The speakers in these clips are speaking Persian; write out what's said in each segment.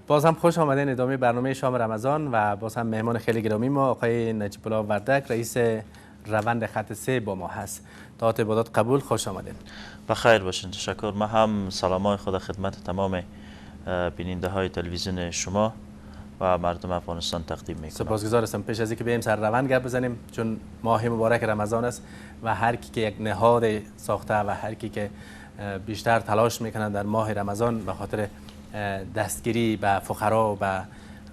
باز هم خوش آمدین ادامه برنامه شام رمضان و باز هم مهمان خیلی گرامی ما آقای نجیب الله وردک رئیس روند خط 3 با ما هست. دعات عبادات قبول، خوش آمدین. بخیر باشین. تشکر. من هم سلامای خدا خدمت تمام بیننده های تلویزیون شما و مردم افغانستان تقدیم میکنم. سپاسگزار هستم. پیش از اینکه بریم سر روند گپ بزنیم، چون ماه مبارک رمضان است و هر کی که یک نهاد ساخته و هر کی که بیشتر تلاش میکنن در ماه رمضان به خاطر دستگیری به فقرا و به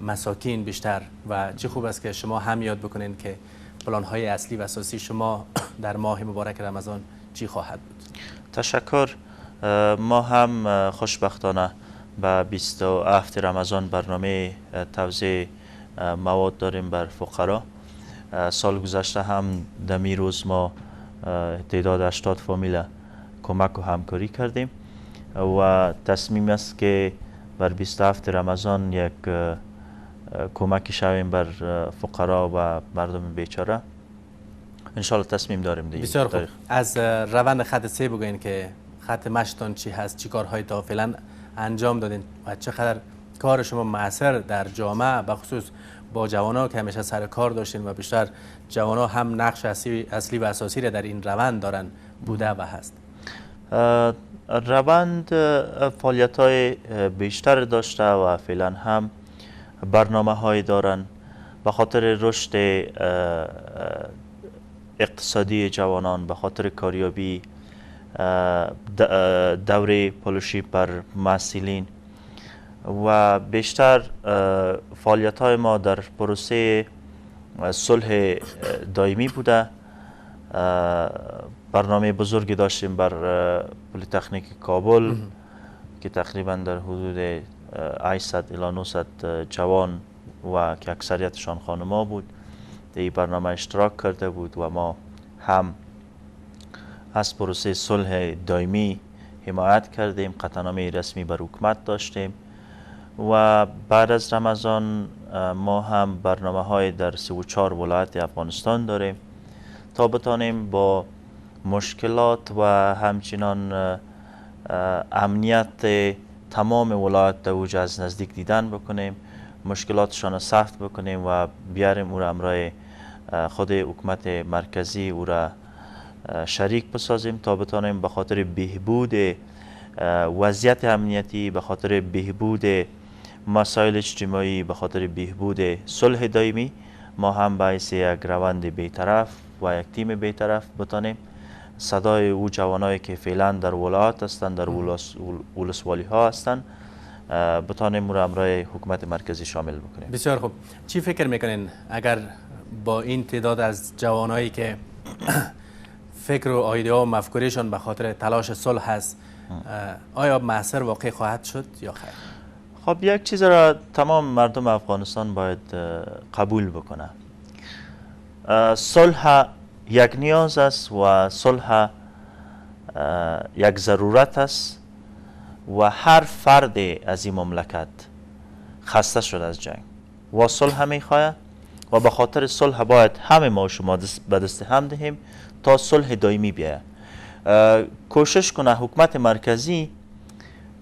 مساکین بیشتر، و چه خوب است که شما هم یاد بکنین که پلان های اصلی و اساسی شما در ماه مبارک رمضان چی خواهد بود. تشکر. ما هم خوشبختانه به 27 رمضان برنامه توزیع مواد داریم بر فقرا. سال گذشته هم دمی روز ما تعداد 80 فامیل کمک و همکاری کردیم و تصمیم است که بر 27 رمضان یک کمک شویم بر فقرا و مردم بیچاره. انشالله تصمیم داریم دیگه. بسیار خوب. از روند خط 3 بگوین که خط مشتان چی هست، چی کارهای تا فعلا انجام دادین و چقدر کار شما مؤثر در جامعه به خصوص با جوانان که همیشه سر کار داشتین و بیشتر جوانان هم نقش اصلی و اساسی را در این روند دارن بوده و هست. روند فعالیت های بیشتر داشته و فعلا هم برنامه های دارن به خاطر رشد اقتصادی جوانان، به خاطر کاریابی دوره فلوشیپ بر محصلین و بیشتر فعالیت های ما در پروسه صلح دائمی بوده. برنامه بزرگی داشتیم بر پلی‌تکنیک کابل که تقریبا در حدود 800 الی 900 جوان و که اکثریتشان خانما بود در این برنامه اشتراک کرده بود و ما هم از پروسه صلح دائمی حمایت کردیم. قطعنامه رسمی بر حکومت داشتیم و بعد از رمضان ما هم برنامه های در 34 ولایت افغانستان داریم تا بتانیم با مشکلات و همچنان امنیت تمام ولایت دوج از نزدیک دیدن بکنیم، مشکلاتشان را سخت بکنیم و بیاریم او را امرای خود حکومت مرکزی او را شریک بسازیم تا بتانیم به خاطر بهبود وضعیت امنیتی، به خاطر بهبود مسائل اجتماعی، به خاطر بهبود صلح دائمی ما هم باعث یک روند بیطرف و یک تیم بیطرف بتانیم صدای او جوانایی که فعلا در ولایات هستند، در ولسوالی ها هستند، بتانیم او را امرای حکومت مرکزی شامل بکنیم. بسیار خوب. چی فکر میکنین اگر با این تعداد از جوانایی که فکر و ایده و مفکوریشان به خاطر تلاش صلح هست، آیا مؤثر واقع خواهد شد یا خیر؟ خب یک چیز را تمام مردم افغانستان باید قبول بکنه. صلح یک نیاز است و صلح یک ضرورت است و هر فرد از این مملکت خسته شد از جنگ و صلح میخواهد و به خاطر صلح باید همه ما شما به دست هم دهیم تا صلح دائمی بیاید. کوشش کنه حکومت مرکزی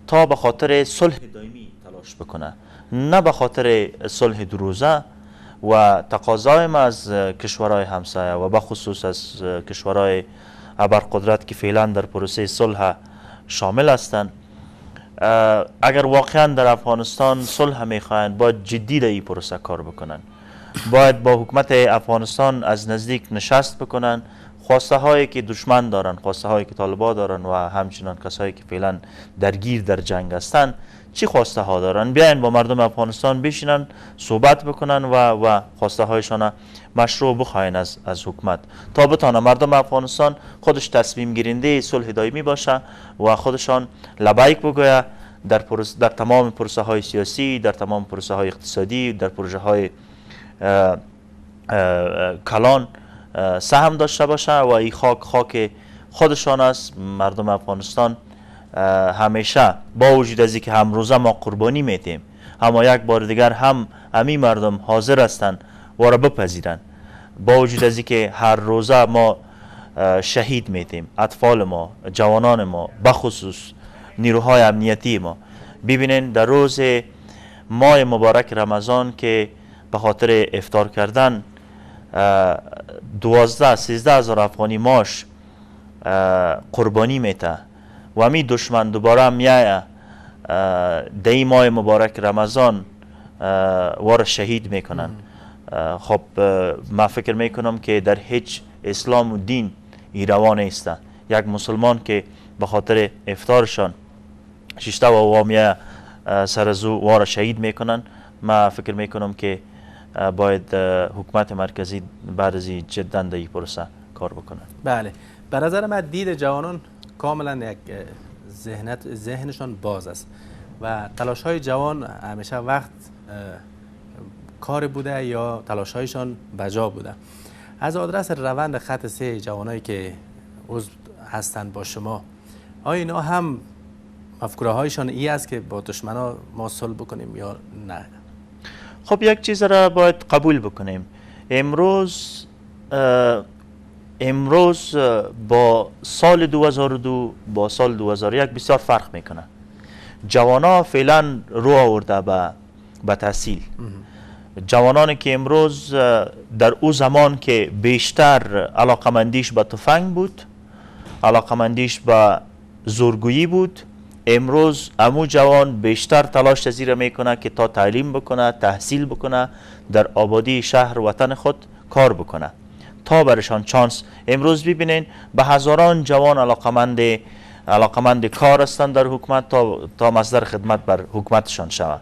تا به خاطر صلح دائمی تلاش بکنه، نه به خاطر صلح دو روزه. و تقاضای ما از کشورهای همسایه و به خصوص از کشورهای ابرقدرت که فعلا در پروسه صلح شامل هستند، اگر واقعا در افغانستان صلح میخواهند باید جدی در این پروسه کار بکنن، باید با حکومت افغانستان از نزدیک نشست بکنن، خواسته هایی که دشمن دارن، خواسته هایی که طالبان دارن و همچنان کسایی که فعلا درگیر در جنگ هستند چی خواسته ها دارن، بیاین با مردم افغانستان بشینن صحبت بکنن و خواسته هایشان مشروع بخواین از حکومت تا بتانه مردم افغانستان خودش تصمیم گیرنده صلح دائمی باشه و خودشان لبیک بگویه در تمام پروسه های سیاسی، در تمام پروسه های اقتصادی، در پروژه های کلان سهم داشته باشه و این خاک خودشان است. مردم افغانستان همیشه با وجود از اینکه هم روزه ما قربانی میتیم، اما یک بار دیگر هم امی مردم حاضر هستند و را بپذیرند. با وجود از اینکه هر روزه ما شهید میتیم، اطفال ما، جوانان ما، بخصوص نیروهای امنیتی ما. ببینین در روز ماه مبارک رمضان که به خاطر افطار کردن 12-13 هزار افغانی ماش قربانی میته و می دشمن دوباره میایه دی ماه مبارک رمضان وار شهید میکنن. خب من فکر میکنم که در هیچ اسلام و دین ای روا نیست یک مسلمان که به خاطر افطارشان شیشته و وامیه سر از او وار شهید میکنن. من فکر میکنم که باید حکومت مرکزی بعد از این جدا در این پروسه کار بکنن. بله، به نظر من دید جوانان کاملا یک ذهنشان باز است و تلاش های جوان همیشه وقت کار بوده یا تلاش هایشان بجا بوده. از آدرس روند خط 3 جوانایی که عضو هستند با شما، آیا اینا هم مفکوره هایشان ای است که با دشمنا ما صلح بکنیم یا نه؟ خب یک چیز را باید قبول بکنیم. امروز با سال 2002 با سال 2001 بسیار فرق میکنه. جوانا فعلا رو آورده به تحصیل. جوانانی که امروز در او زمان که بیشتر علاقمندیش به تفنگ بود، علاقمندیش به زورگویی بود، امروز امو جوان بیشتر تلاش زیر میکنه که تا تعلیم بکنه، تحصیل بکنه، در آبادی شهر وطن خود کار بکنه تا برشان چانس. امروز ببینین به هزاران جوان علاقمند کار هستند در حکومت تا مصدر خدمت بر حکومتشان شود.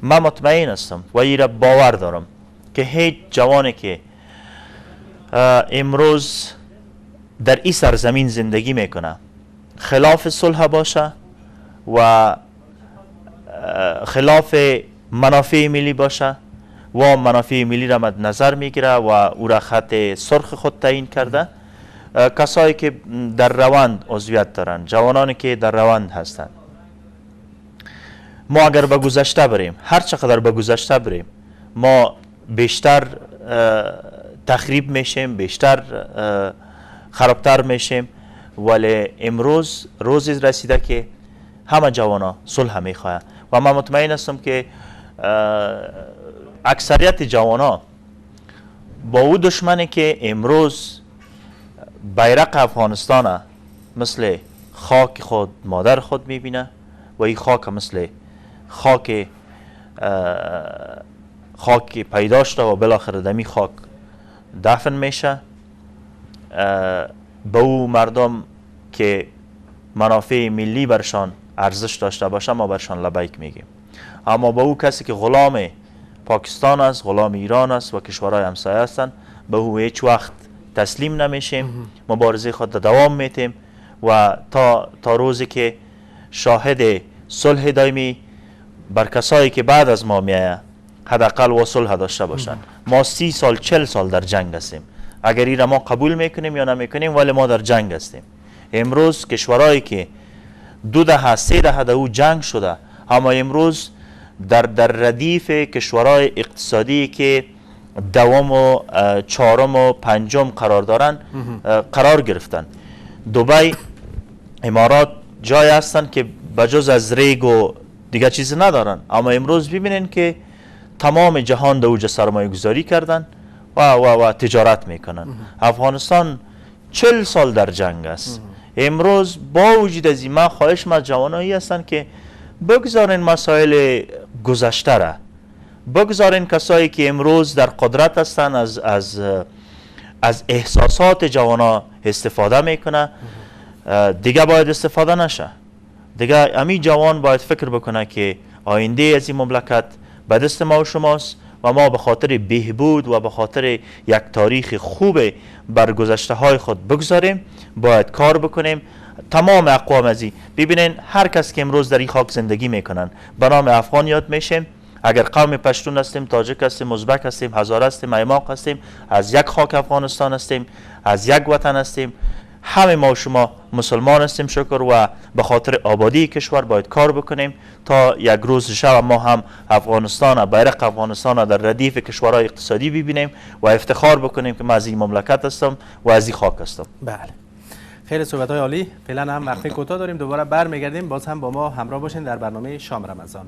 من مطمئن هستم و این را باور دارم که هیچ جوانی که امروز در این سرزمین زندگی میکنه خلاف صلح باشه و خلاف منافع ملی باشه و منافع ملی را مد نظر میگیره و او را خط سرخ خود تعیین کرده، کسایی که در روند عضویت دارن، جوانانی که در روند هستند. ما اگر به گذشته بریم، هر چقدر به گذشته بریم، ما بیشتر تخریب میشیم، بیشتر خرابتر میشیم. ولی امروز روزی رسیده که همه جوانا صلح میخواهند و من مطمئن هستم که اکثریت جوانا با او دشمنی که امروز بیرق افغانستان مثل خاک خود مادر خود میبینه و این خاک مثل خاک پیدا شده و بالاخره دمی خاک دفن میشه، به او مردم که منافع ملی برشان ارزش داشته باشه ما برشان لبیک میگیم. اما به او کسی که غلام پاکستان است، غلام ایران است و کشورهای همسایه هستند، به او هیچ وقت تسلیم نمیشیم. مبارزه خود دوام میتیم و تا روزی که شاهد صلح دائمی بر کسایی که بعد از ما میایه حداقل و صلح داشته باشند. ما 30 سال 40 سال در جنگ هستیم. اگر این را ما قبول میکنیم یا نمیکنیم ولی ما در جنگ هستیم. امروز کشورهایی که 2 دهه 3 دهه در او جنگ شده، اما امروز در ردیف کشورهای اقتصادی که دوم و چهارم و پنجم قرار دارن قرار گرفتن. دبی، امارات جای هستن که بجز از ریگ و دیگه چیزی ندارن، اما امروز ببینین که تمام جهان در اوج سرمایه گذاری کردن و تجارت میکنن. افغانستان 40 سال در جنگ است. امروز با وجود از این من خواهش از جوانایی هستن که بگذارین مسائل گذشته را، بگذارین کسایی که امروز در قدرت هستن از احساسات جوانا استفاده میکنه، دیگه باید استفاده نشه. دیگه امی جوان باید فکر بکنه که آینده از این مملکت به دست ما و شماست و ما به خاطر بهبود و به خاطر یک تاریخ خوب بر گذشته های خود بگذاریم، باید کار بکنیم. تمام اقوام ازی ببینین هر کس که امروز در این خاک زندگی میکنن به نام افغان یاد میشیم. اگر قوم پشتون هستیم، تاجک هستیم، ازبک هستیم، هزاره هستیم، ایماق هستیم، از یک خاک افغانستان هستیم، از یک وطن هستیم، همه ما و شما مسلمان هستیم شکر و به خاطر آبادی کشور باید کار بکنیم تا یک روز شب ما هم افغانستان، بیرق افغانستان در ردیف کشورهای اقتصادی ببینیم و افتخار بکنیم که من از این مملکت هستم و از این خاک هستم. بله، خیلی صحبت‌های عالی. فعلا هم وقت کوتاه داریم، دوباره برمیگردیم. باز هم با ما همراه باشین در برنامه شام رمضان.